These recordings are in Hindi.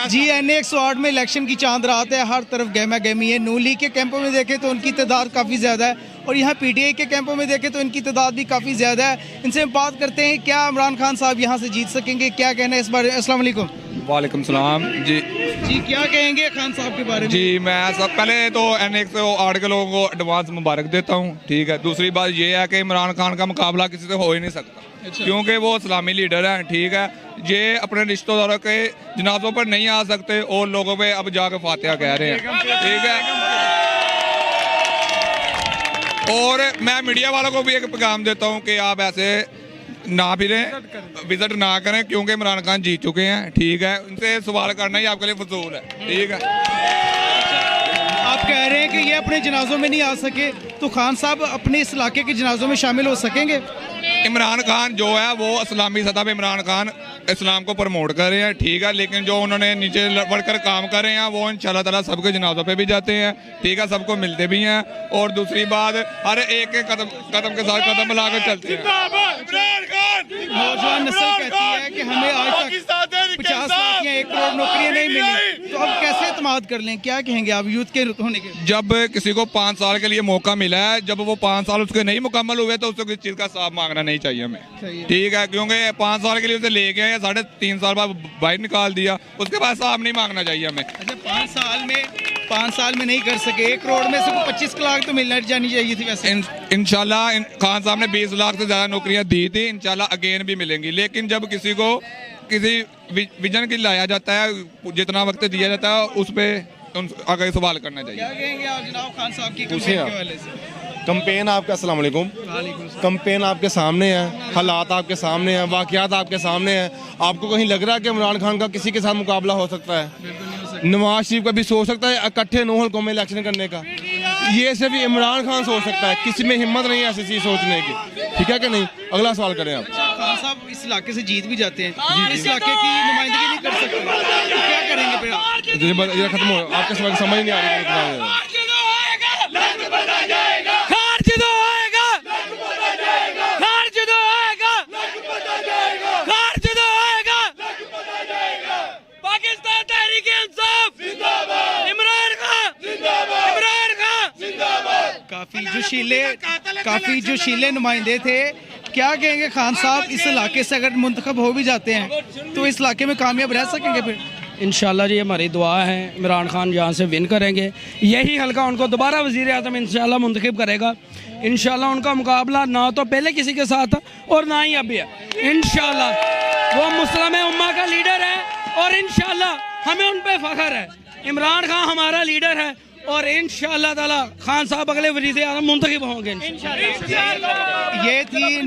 जी NA 108 में इलेक्शन की चांद रात है, हर तरफ गहमा गहमी है। नून लीग के कैंपों में देखें तो उनकी तादाद काफ़ी ज़्यादा है और यहाँ PTI के कैंपों में देखें तो इनकी तादाद भी काफ़ी ज़्यादा है। इनसे हम बात करते हैं, क्या इमरान खान साहब यहाँ से जीत सकेंगे, क्या कहना है इस बारे में। अस्सलाम वालेकुम। वालेकुम सलाम जी। जी क्या कहेंगे खान साहब के बारे में? जी मैं सब पहले तो NA 108 के लोगों को एडवांस मुबारक देता हूँ, ठीक है। दूसरी बात ये है कि इमरान खान का मुकाबला किसी से हो ही नहीं सकता, क्योंकि वो इस्लामी लीडर हैं, ठीक है। ये अपने रिश्तेदारों के जनाजों पर नहीं आ सकते और लोगों पे अब जाकर फातिहा कह रहे हैं, ठीक है। और मैं मीडिया वालों को भी एक पैगाम देता हूँ कि आप ऐसे ना फिरें, विजिट ना करें, क्योंकि इमरान खान जीत चुके हैं, ठीक है। उनसे सवाल करना ही आपके लिए फजूल है, ठीक है। आप कह रहे हैं कि ये अपने जनाजों में नहीं आ सके, तो खान साहब अपने इस इलाके के जनाजों में शामिल हो सकेंगे? इमरान खान जो है वो इस्लामी सतह पे इमरान खान इस्लाम को प्रमोट कर रहे हैं, ठीक है। लेकिन जो उन्होंने नीचे बढ़कर काम कर रहे हैं वो इंशाल्लाह ताला सबके जनाजों पे भी जाते हैं, ठीक है, सबको मिलते भी हैं। और दूसरी बात, हर एक के कदम के साथ कदम मिलाकर चलते हैं। नौजवान नस्ल कहती है कि हमें आज तक 50 लाख या 1 करोड़ नौकरियां नहीं मिली, तो अब कैसे एतमाद कर लें? क्या कहेंगे आप यूथ के होने के? जब किसी को 5 साल के लिए मौका मिला है, जब वो 5 साल उसके नहीं मुकम्मल हुए तो उसको किसी चीज़ का हिसाब मांगना नहीं चाहिए हमें, ठीक है। क्योंकि 5 साल के लिए उसे ले गए, 3.5 साल बाद बाहर निकाल दिया, उसके बाद हिसाब नहीं मांगना चाहिए हमें। अच्छा, 5 साल में नहीं कर सके, 1 करोड़ में से 25 लाख तो मिलना जानी चाहिए थी वैसे। इंशाल्लाह खान साहब ने 20 लाख से ज़्यादा नौकरियां दी थी, इंशाल्लाह अगेन भी मिलेंगी। लेकिन जब किसी को किसी विजन की लाया जाता है, जितना वक्त दिया जाता है, उस पर आगे सवाल करना चाहिए। क्या कहेंगे आप जनाब खान साहब की कैंपेन के हवाले से? कैंपेन आपका, अस्सलाम वालेकुम। कैंपेन आपके सामने है, हालात आपके सामने हैं, वाक़यात आपके सामने हैं। आपको कहीं लग रहा है कि इमरान खान का किसी के साथ मुकाबला हो सकता है? नवाज शरीफ का भी सोच सकता है इकट्ठे 9 हल्कों में इलेक्शन करने का, ये सिर्फ इमरान खान सोच सकता है, किसी में हिम्मत नहीं है ऐसी चीज़ सोचने की, ठीक है कि नहीं। अगला सवाल करें आप। खान साहब इस इलाके से जीत भी जाते हैं, इस इलाके की नुमाइंदगी नहीं कर सकते, तो क्या करेंगे फिर आप? ये खत्म हो, आपके सवाल समझ नहीं आ रही। काफी जोशीले नुमाइंदे थे। क्या कहेंगे खान साहब, इस इलाके से अगर मुंतखब हो भी जाते हैं तो इस इलाके में कामयाब रह सकेंगे फिर? इंशाल्लाह जी, हमारी दुआ है इमरान खान यहाँ से विन करेंगे, यही हल्का उनको दोबारा वज़ीर आज़म इंशाल्लाह मुंतखब करेगा। इंशाल्लाह उनका मुकाबला ना तो पहले किसी के साथ था और ना ही अभी है। इंशाल्लाह वो मुस्लिम उम्मा का लीडर है और इंशाल्लाह हमें उन पे फख्र है। इमरान खान हमारा लीडर है और इंशाल्लाह ताला खान साहब अगले वज़ीर आज़म मुंतखब होंगे। ये थे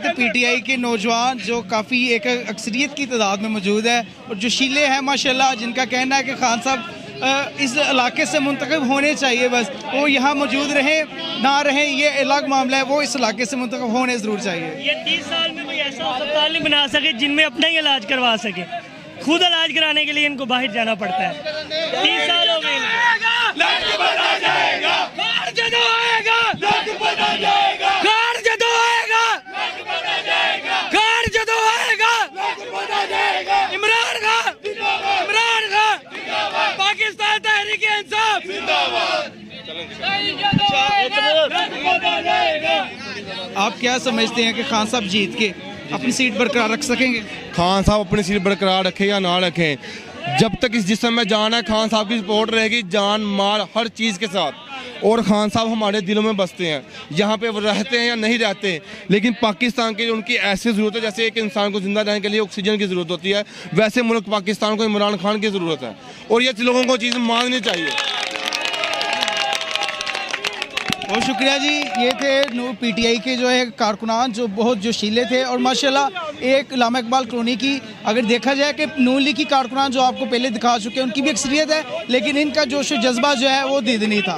PTI के नौजवान जो काफ़ी एक अक्सरियत की तादाद में मौजूद है और जोशीले हैं माशाल्लाह, जिनका कहना है कि खान साहब इस इलाके से मुंतखब होने चाहिए, बस वो यहाँ मौजूद रहें ना रहें ये अलग मामला है, वो इस इलाके से मुंतखब होने ज़रूर चाहिए। ये 30 साल में कोई ऐसा अस्पताल नहीं बना सके जिनमें अपना ही इलाज करवा सके, खुद इलाज कराने के लिए इनको बाहर जाना पड़ता है। 30 साल हो गए। पाकिस्तान तहरीक इंसाफ आप क्या समझते हैं कि खान साहब जीत के अपनी सीट बरकरार रख सकेंगे? खान साहब अपनी सीट बरकरार रखें या ना रखें, जब तक इस जिस्म में जान है खान साहब की सपोर्ट रहेगी, जान माल हर चीज़ के साथ। और खान साहब हमारे दिलों में बसते हैं, यहाँ पे वो रहते हैं या नहीं रहते, लेकिन पाकिस्तान के उनकी ऐसी ज़रूरत है जैसे एक इंसान को जिंदा रहने के लिए ऑक्सीजन की ज़रूरत होती है, वैसे मुल्क पाकिस्तान को इमरान खान की ज़रूरत है और ये लोगों को चीज़ माननी चाहिए। बहुत शुक्रिया जी। ये थे PTI के जो है कारकुनान जो बहुत जोशीले थे और माशाल्लाह एक इलामा इकबाल कॉलोनी की अगर देखा जाए कि नून लीग की कारकुनान जो आपको पहले दिखा चुके हैं उनकी भी अक्सरियत है, लेकिन इनका जोश जज्बा जो है वो दीदनी था।